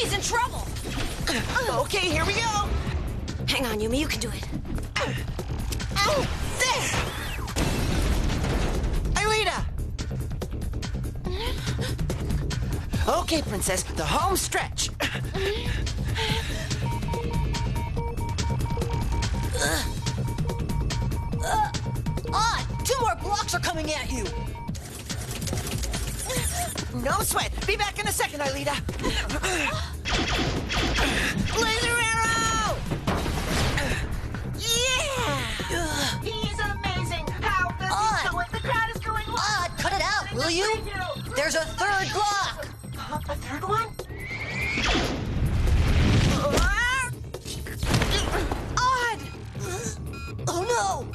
He's in trouble. Okay, here we go. Hang on, Yumi, you can do it. There! Aelita! Okay, Princess, the home stretch. Odd! 2 more blocks are coming at you! No sweat. Be back in a second, Aelita. Laser arrow! Yeah! He's amazing! How does he do it? The crowd is going wild! Odd, cut it out, will you? There's a 3rd block! A 3rd one? Odd! Oh no!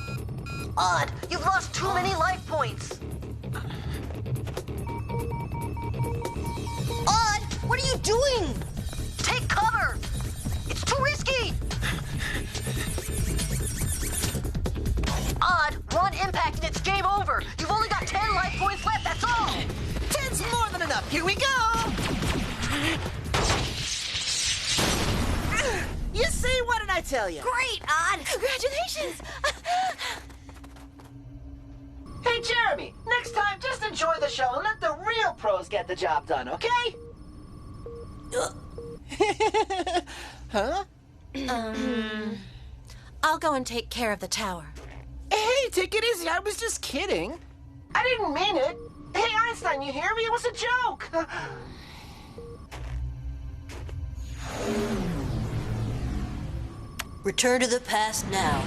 Odd, you've lost too many life points! Odd, what are you doing? Take cover! It's too risky! Odd, 1 impact and it's game over! You've only got 10 life points left, that's all! 10's more than enough. Here we go! You see, what did I tell you? Great, Odd. Congratulations. Hey, Jeremy, next time just enjoy the show and let the real pros get the job done, okay? Huh? I'll go and take care of the tower. Hey, take it easy. I was just kidding. I didn't mean it. Hey, Einstein, you hear me? It was a joke. Return to the past now.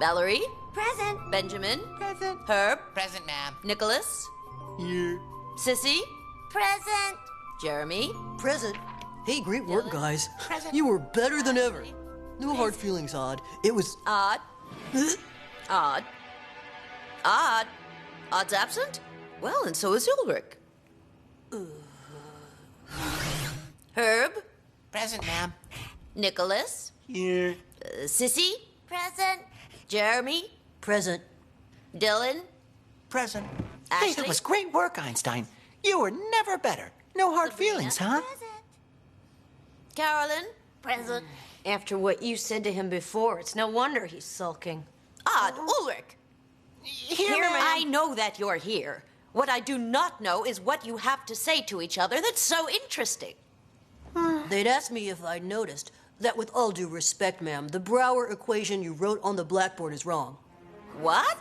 Valerie? Present. Benjamin? Present. Herb? Present, ma'am. Nicholas? Here. Sissy? Present. Jeremy? Present. Hey, great work, guys. Present. You were better than ever. No hard feelings, Odd. It was... Odd? Odd? Odd? Odd's absent? Well, and so is Ulrich. Herb? Present, ma'am. Nicholas? Here. Sissy? Present. Jeremy? Present. Dylan? Present. Hey, Ashley? that was great work, Einstein. You were never better. No hard feelings, huh? Present. Carolyn? Present. After what you said to him before, it's no wonder he's sulking. Odd? Ulrich? Here, ma'am. I know that you're here. What I do not know is what you have to say to each other that's so interesting. They'd asked me if I'd noticed that with all due respect, ma'am, the Brouwer equation you wrote on the blackboard is wrong. What?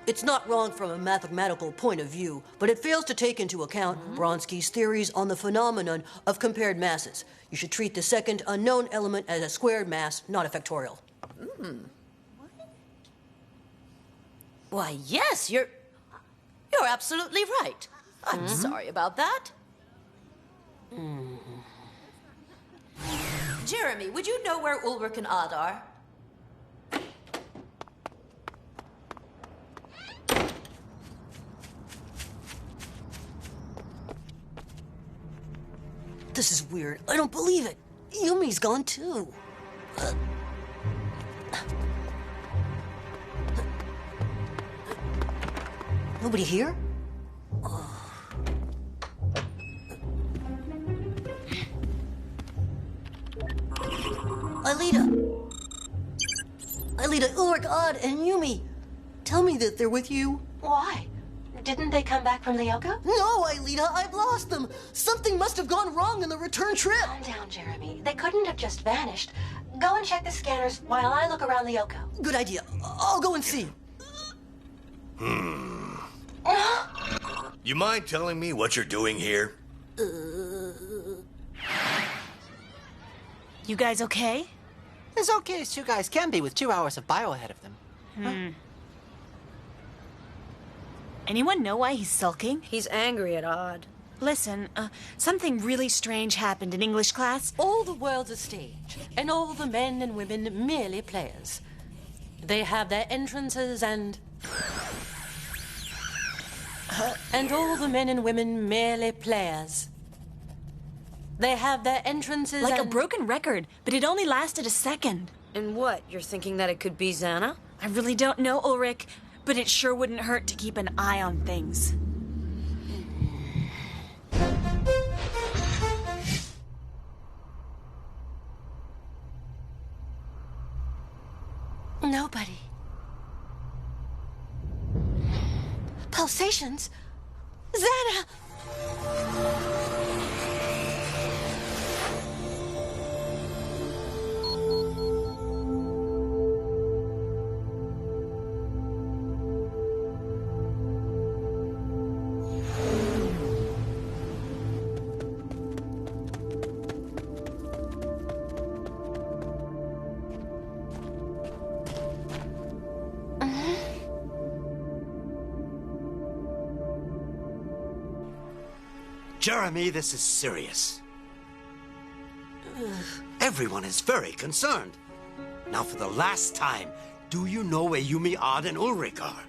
It's not wrong from a mathematical point of view, but it fails to take into account Bronsky's theories on the phenomenon of compared masses. You should treat the second unknown element as a squared mass, not a factorial. Why, yes, you're absolutely right. I'm sorry about that. Jeremy, would you know where Ulrich and Odd are? This is weird. I don't believe it. Yumi's gone too. Nobody here? Aelita, Ulrich, Odd, and Yumi. Tell me that they're with you. Why? Didn't they come back from Lyoko? No, Aelita, I've lost them. Something must have gone wrong in the return trip. Calm down, Jeremy. They couldn't have just vanished. Go and check the scanners while I look around Lyoko. Good idea. I'll go and see. You mind telling me what you're doing here? You guys okay? As okay as 2 guys can be with 2 hours of bio ahead of them. Anyone know why he's sulking? He's angry at Odd. Listen, something really strange happened in English class. All the world's a stage, and all the men and women merely players. They have their entrances and all the men and women merely players. They have their entrances Like a and... broken record, but it only lasted a second. And what, you're thinking that it could be Xana? I really don't know, Ulrich, but it sure wouldn't hurt to keep an eye on things. Nobody. Pulsations? Xana! Jeremy, this is serious. Everyone is very concerned. Now, for the last time, do you know where Yumi, Odd, and Ulrich are?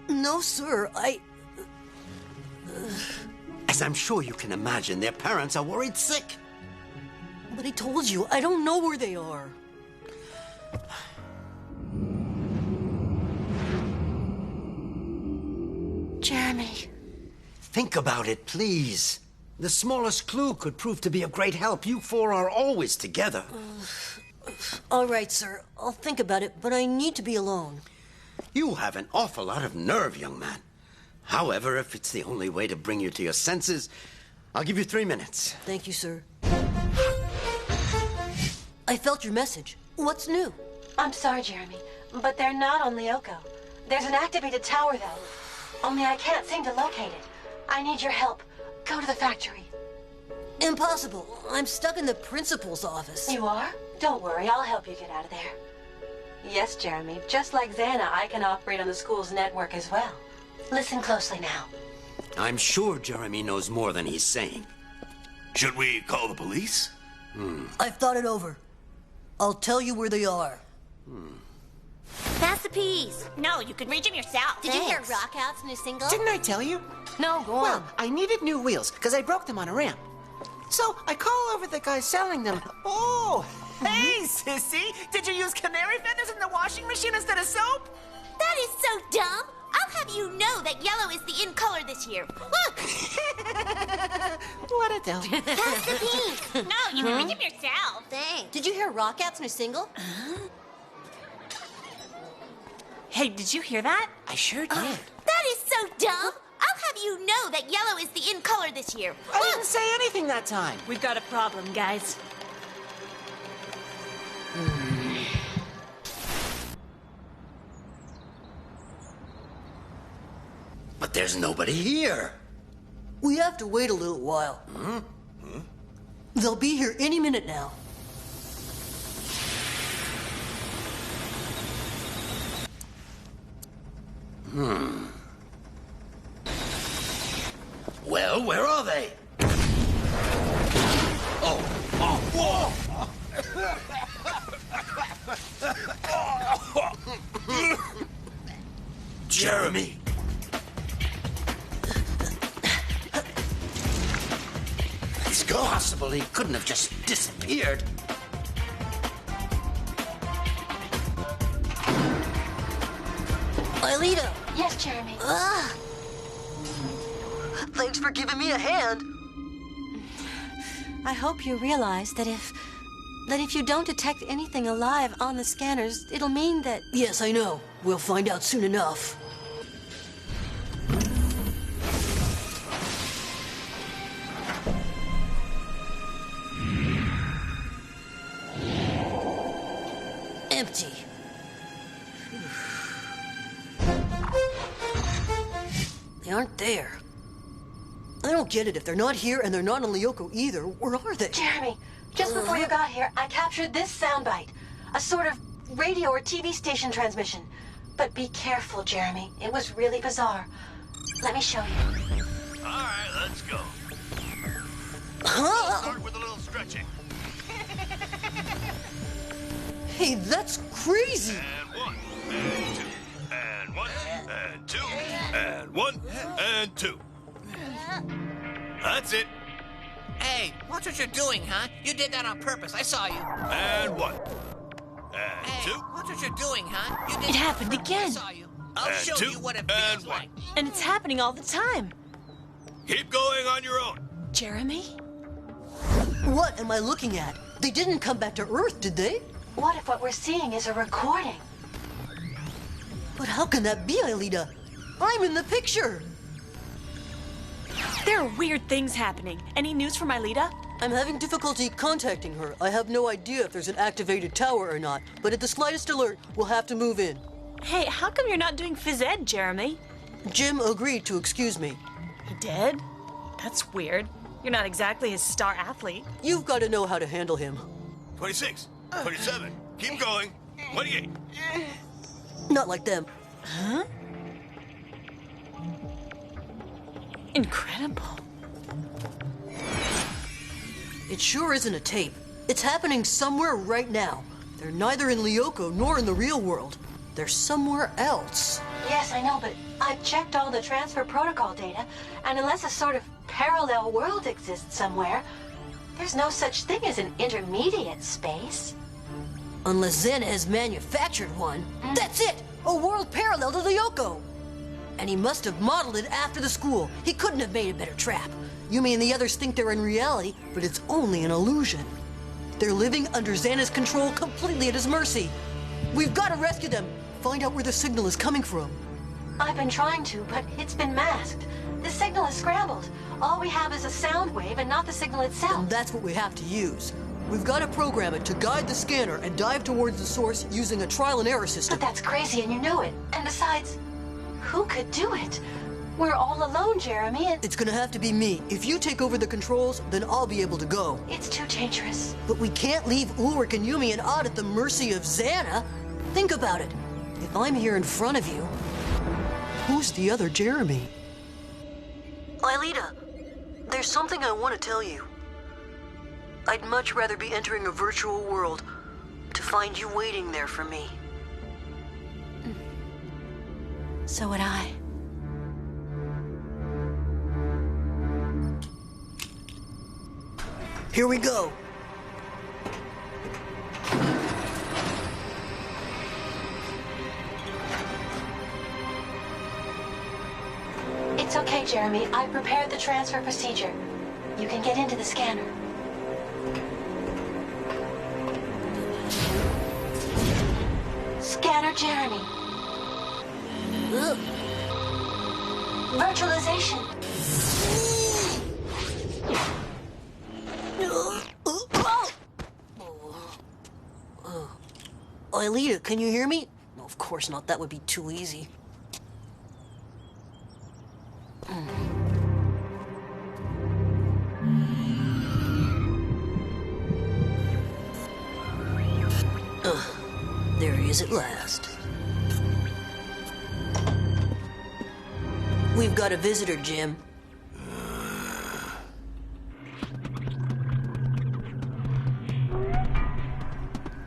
No, sir. As I'm sure you can imagine, their parents are worried sick. But I told you, I don't know where they are. Jeremy. Think about it, please. The smallest clue could prove to be of great help. You four are always together. All right, sir. I'll think about it, but I need to be alone. You have an awful lot of nerve, young man. However, if it's the only way to bring you to your senses, I'll give you 3 minutes. Thank you, sir. I felt your message. What's new? I'm sorry, Jeremy, but they're not on Lyoko. There's an activated tower, though. Only I can't seem to locate it. I need your help. Go to the factory. Impossible. I'm stuck in the principal's office. You are? Don't worry, I'll help you get out of there. Yes, Jeremy, just like Xana, I can operate on the school's network as well. Listen closely now. I'm sure Jeremy knows more than he's saying. Should we call the police? I've thought it over. I'll tell you where they are. Masterpiece. No, you can reach him yourself. Did you hear Rockout's new single? Didn't I tell you? No, go Well, on. I needed new wheels because I broke them on a ramp. So I call over the guy selling them. Oh, hey, sissy! Did you use canary feathers in the washing machine instead of soap? That is so dumb. I'll have you know that yellow is the in color this year. Look! What a dope. That's the pink. No, you can reach him yourself. Thanks. Did you hear Rockout's new single? Hey, did you hear that? I sure did. That is so dumb. I'll have you know that yellow is the in color this year. I didn't say anything that time. We've got a problem, guys. But there's nobody here. We have to wait a little while. They'll be here any minute now. Well, where are they? Whoa! Jeremy! It's possible he couldn't have just disappeared. Aelita! Yes, Jeremy. Thanks for giving me a hand. I hope you realize that if you don't detect anything alive on the scanners, it'll mean that... Yes, I know. We'll find out soon enough. Empty. They aren't there. I don't get it. If they're not here and they're not on Lyoko either, where are they? Jeremy, just before you got here, I captured this soundbite. A sort of radio or TV station transmission. But be careful, Jeremy. It was really bizarre. Let me show you. All right, let's go. Huh? Start with a little stretching. Hey, that's crazy. And one, and two, and one, and two. That's it. Hey, watch what you're doing, huh? You did that on purpose. I saw you. And one, And 2. Watch what you're doing, huh? You did It happened again. I saw you. I'll And show 2. you what it And feels 1. like. And it's happening all the time. Keep going on your own. Jeremy? What am I looking at? They didn't come back to Earth, did they? What if what we're seeing is a recording? But how can that be, Aelita? I'm in the picture. There are weird things happening. Any news from Aelita? I'm having difficulty contacting her. I have no idea if there's an activated tower or not, but at the slightest alert, we'll have to move in. Hey, how come you're not doing phys ed, Jeremy? Jim agreed to excuse me. He did? That's weird. You're not exactly his star athlete. You've got to know how to handle him. 26. 27. Keep going. 28. Not like them. Huh? Incredible. It sure isn't a tape. It's happening somewhere right now. They're neither in Lyoko nor in the real world. They're somewhere else. Yes, I know, but I've checked all the transfer protocol data, and unless a sort of parallel world exists somewhere, there's no such thing as an intermediate space. Unless Zen has manufactured one. That's it! A world parallel to Lyoko! And he must have modeled it after the school. He couldn't have made a better trap. Yumi and the others think they're in reality, but it's only an illusion. They're living under Xana's control, completely at his mercy. We've got to rescue them. Find out where the signal is coming from. I've been trying to, but it's been masked. The signal is scrambled. All we have is a sound wave and not the signal itself. And that's what we have to use. We've got to program it to guide the scanner and dive towards the source using a trial and error system. But that's crazy and you know it. And besides, who could do it? We're all alone, Jeremy, and It's gonna have to be me. If you take over the controls, then I'll be able to go. it's too dangerous. But we can't leave Ulrich and Yumi and Odd at the mercy of Xana. Think about it. If I'm here in front of you, who's the other Jeremy? Aelita, there's something I want to tell you. I'd much rather be entering a virtual world to find you waiting there for me. So would I. Here we go. It's okay, Jeremy. I prepared the transfer procedure. You can get into the scanner. Scanner Jeremy. Virtualization. Aelita, can you hear me? No, of course not. That would be too easy. There he is at last. We've got a visitor, Jim.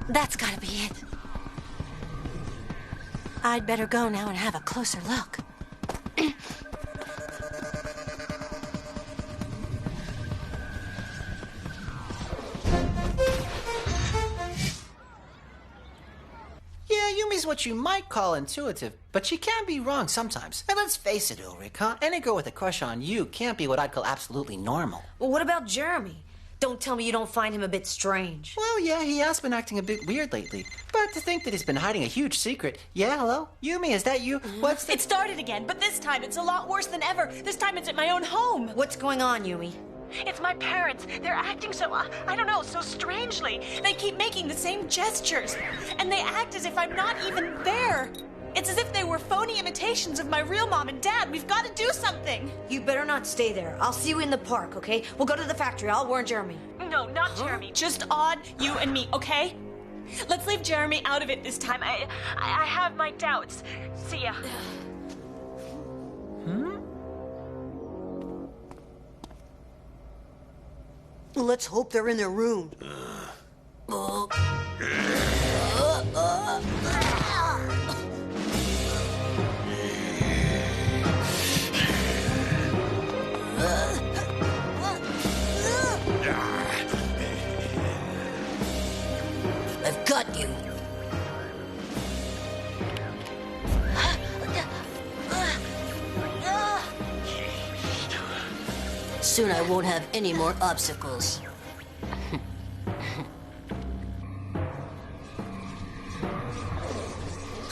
That's gotta be it. I'd better go now and have a closer look. Yeah, Yumi's what you might call intuitive, but she can be wrong sometimes. And let's face it, Ulrich, huh? Any girl with a crush on you can't be what I'd call absolutely normal. Well, what about Jeremy? Don't tell me you don't find him a bit strange. Well, yeah, he has been acting a bit weird lately. But to think that he's been hiding a huge secret. Yeah, hello? Yumi, is that you? What's the... It started again, but this time it's a lot worse than ever. This time it's at my own home. What's going on, Yumi? It's my parents. They're acting so, I don't know, so strangely. They keep making the same gestures, and they act as if I'm not even there. It's as if they were phony imitations of my real mom and dad. We've got to do something. You better not stay there. I'll see you in the park, okay? We'll go to the factory. I'll warn Jeremy. No, not Jeremy. Just Odd, you, and me, okay? Let's leave Jeremy out of it this time. I have my doubts. See ya. Let's hope they're in their room. I've got you. Soon I won't have any more obstacles.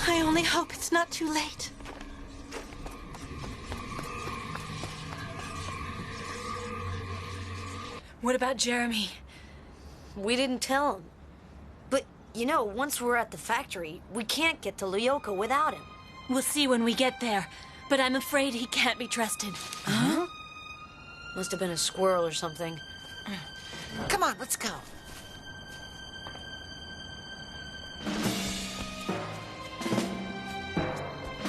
I only hope it's not too late. What about Jeremy? We didn't tell him. But, you know, once we're at the factory, we can't get to Lyoko without him. We'll see when we get there, but I'm afraid he can't be trusted. Huh? Must have been a squirrel or something. Come on, let's go.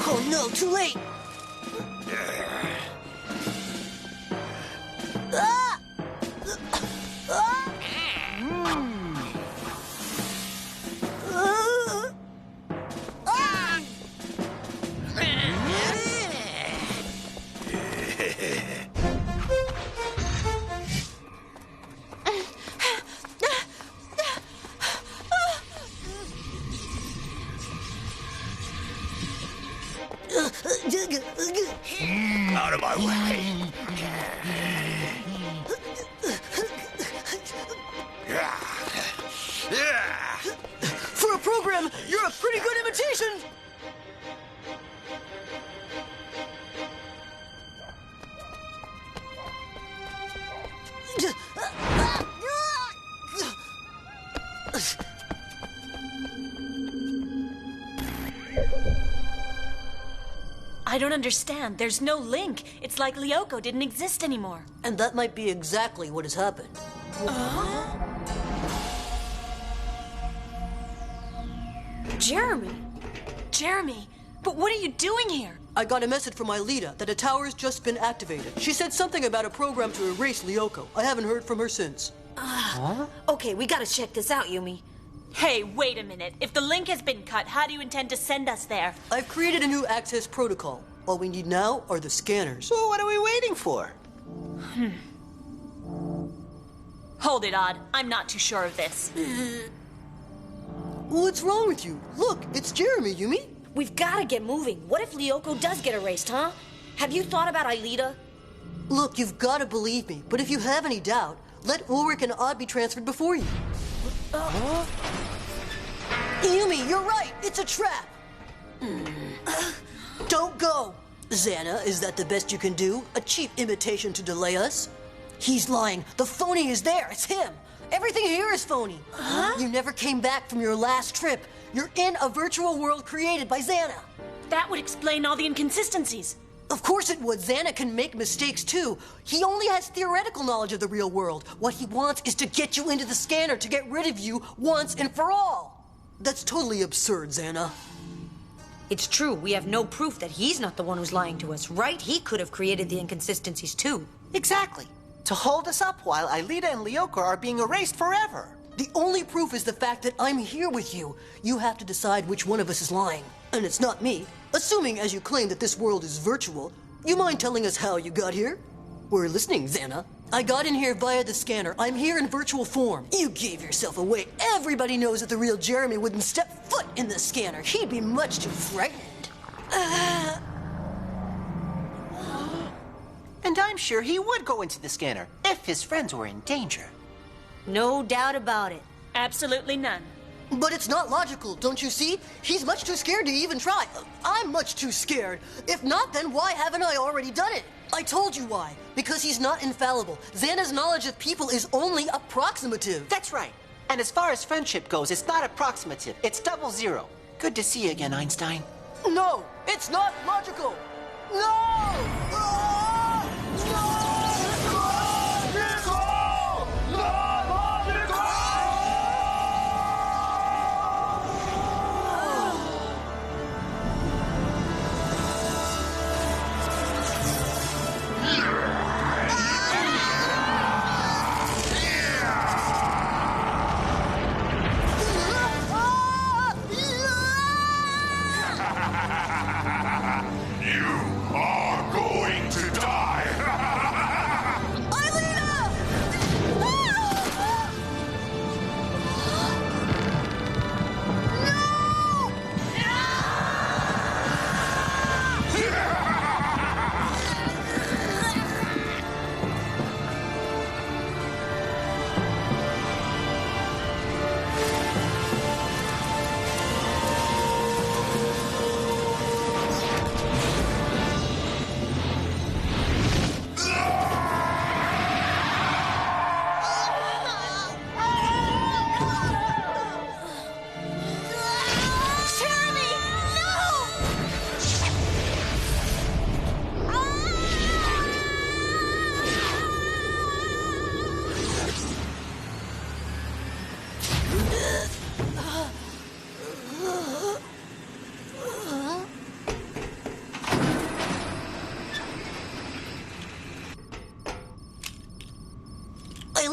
Oh no, too late! Ah! Ah! Ah! Out of my way. For a program, you're a pretty good imitation! I don't understand. There's no link. It's like Lyoko didn't exist anymore. And that might be exactly what has happened. Jeremy! Jeremy, but what are you doing here? I got a message from my leader that a tower's just been activated. She said something about a program to erase Lyoko. I haven't heard from her since. Okay, we gotta check this out, Yumi. Hey, wait a minute. If the link has been cut, how do you intend to send us there? I've created a new access protocol. All we need now are the scanners. Well, what are we waiting for? Hold it, Odd. I'm not too sure of this. What's wrong with you? Look, it's Jeremy, Yumi. We've gotta get moving. What if Lyoko does get erased, huh? Have you thought about Aelita? Look, you've got to believe me, but if you have any doubt, let Ulrich and Odd be transferred before you. Yumi, you're right. It's a trap. Don't go. Xana, is that the best you can do? A cheap imitation to delay us? He's lying. The phony is there. It's him. Everything here is phony. You never came back from your last trip. You're in a virtual world created by Xana. That would explain all the inconsistencies. Of course it would. Xana can make mistakes too. He only has theoretical knowledge of the real world. What he wants is to get you into the scanner to get rid of you once and for all. That's totally absurd, Xana. It's true. We have no proof that he's not the one who's lying to us, right? He could have created the inconsistencies too. Exactly. To hold us up while Aelita and Lyoko are being erased forever. The only proof is the fact that I'm here with you. You have to decide which one of us is lying. And it's not me. Assuming, as you claim, that this world is virtual, you mind telling us how you got here? We're listening, Xana. I got in here via the scanner. I'm here in virtual form. You gave yourself away. Everybody knows that the real Jeremy wouldn't step foot in the scanner. He'd be much too frightened. And I'm sure he would go into the scanner if his friends were in danger. No doubt about it. Absolutely none. But it's not logical, don't you see? He's much too scared to even try. I'm much too scared. If not, then why haven't I already done it? I told you why. Because he's not infallible. Xana's knowledge of people is only approximative. That's right. And as far as friendship goes, it's not approximative. It's 00. Good to see you again, Einstein. No, it's not logical. No! Ah! No!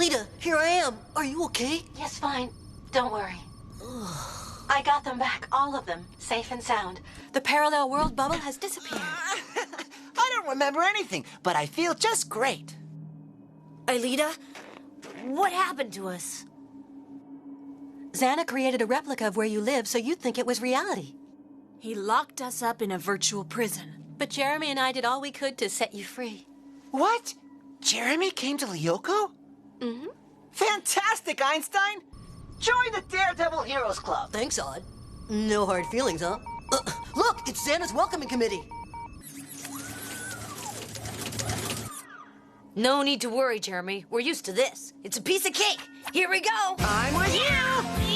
Lita, here I am. Are you okay? Yes, fine. Don't worry. I got them back, all of them, safe and sound. The parallel world bubble has disappeared. I don't remember anything, but I feel just great. Aelita, what happened to us? Xana created a replica of where you live so you'd think it was reality. He locked us up in a virtual prison. But Jeremy and I did all we could to set you free. What? Jeremy came to Lyoko? Mm-hmm. Fantastic, Einstein! Join the Daredevil Heroes Club. Thanks, Odd. No hard feelings, huh? Look, it's Xana's welcoming committee. No need to worry, Jeremy. We're used to this. It's a piece of cake. Here we go. I'm with you!